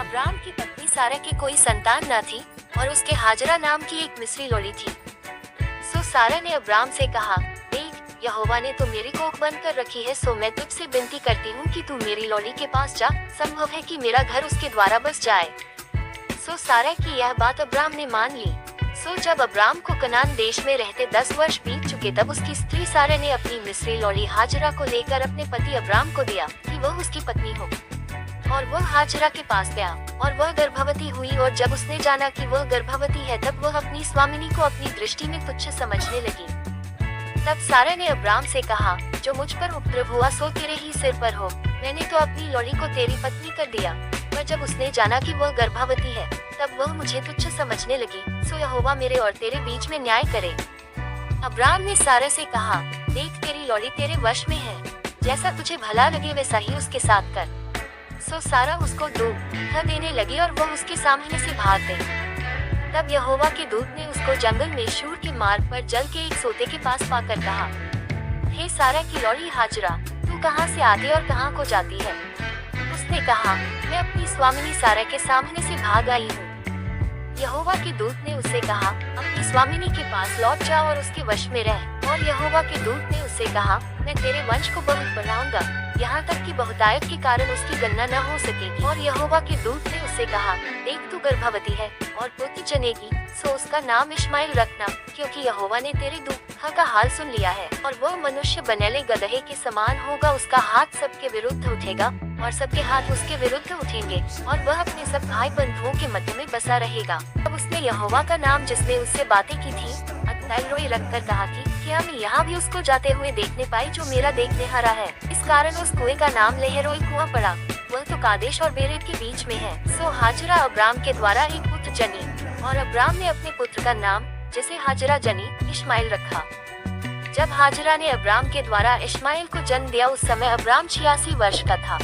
Abram की पत्नी सारा की कोई संतान न थी और उसके हाजरा नाम की एक मिस्री लोली थी। सो सारा ने अब्राम से कहा, देख, यहोवा ने तो मेरी कोख बंद कर रखी है, सो मैं तुझसे विनती करती हूँ कि तू मेरी लोली के पास जा, संभव है कि मेरा घर उसके द्वारा बस जाए। सो सारा की यह बात अब्राम ने मान ली। सो जब अब्राम को कनान देश में रहते 10 वर्ष बीत चुके, तब उसकी स्त्री सारा ने अपनी मिस्री लोली हाजरा को लेकर अपने पति अब्राम को दिया कि वह उसकी पत्नी हो। और वह हाजरा के पास गया और वह गर्भवती हुई, और जब उसने जाना कि वह गर्भवती है, तब वह अपनी स्वामिनी को अपनी दृष्टि में तुच्छ समझने लगी। तब सारा ने अब्राम से कहा, जो मुझ पर उपद्रव हुआ सो तेरे ही सिर पर हो, मैंने तो अपनी लोली को तेरी पत्नी कर दिया। पर जब उसने जाना कि वह गर्भवती है, तब वह मुझे तुच्छ समझने लगी। सो यहोवा मेरे और तेरे बीच में न्याय करे। अब्राम ने सारा से कहा, देख, तेरी लोली तेरे वश में है, जैसा तुझे भला लगे वैसा ही उसके साथ कर। सो सारा उसको दूध देने लगी और वह उसके सामने से भाग गई। तब यहोवा के दूत ने उसको जंगल में शूर के मार्ग पर जल के एक सोते के पास पाकर कहा, हे सारा की लोली हाजरा, तू कहाँ से आती और कहाँ को जाती है? उसने कहा, मैं अपनी स्वामिनी सारा के सामने से भाग आई हूँ। यहोवा के दूत ने उससे कहा, अपनी स्वामिनी के पास लौट जा और उसके वश में रह। और यहोवा के दूत ने उससे कहा, मैं तेरे वंश को बहुत बढ़ाऊंगा, यहाँ तक कि बहुतायत के कारण उसकी गणना न हो सकेगी। और यहोवा के दूत ने उससे कहा, देख, तू गर्भवती है और पुत्र जनेगी, सो उसका नाम इश्माएल रखना, क्योंकि यहोवा ने तेरे दुख का हाल सुन लिया है। और वह मनुष्य बनेले गदहे के समान होगा, उसका हाथ सबके विरुद्ध उठेगा और सबके हाथ उसके विरुद्ध उठेंगे, और वह अपने सब भाई बंधुओं के मध्य में बसा रहेगा। अब उसने यहोवा का नाम जिसने उससे बातें की थी अत्तैरोई रखकर कहा कि क्या मैं यहाँ भी उसको जाते हुए देखने पाई जो मेरा देखने हारा है। इस कारण उस कुएं का नाम लेहरोई कुआं पड़ा। वह तो कादेश और बेरेत के बीच में है। सो हाजरा अब्राम के द्वारा एक पुत्र जनी, और अब्राम ने अपने पुत्र का नाम, जिसे हाजरा जनी, इश्माएल रखा। जब हाजरा ने अब्राम के द्वारा इश्माएल को जन्म दिया, उस समय अब्राम 86 वर्ष का था।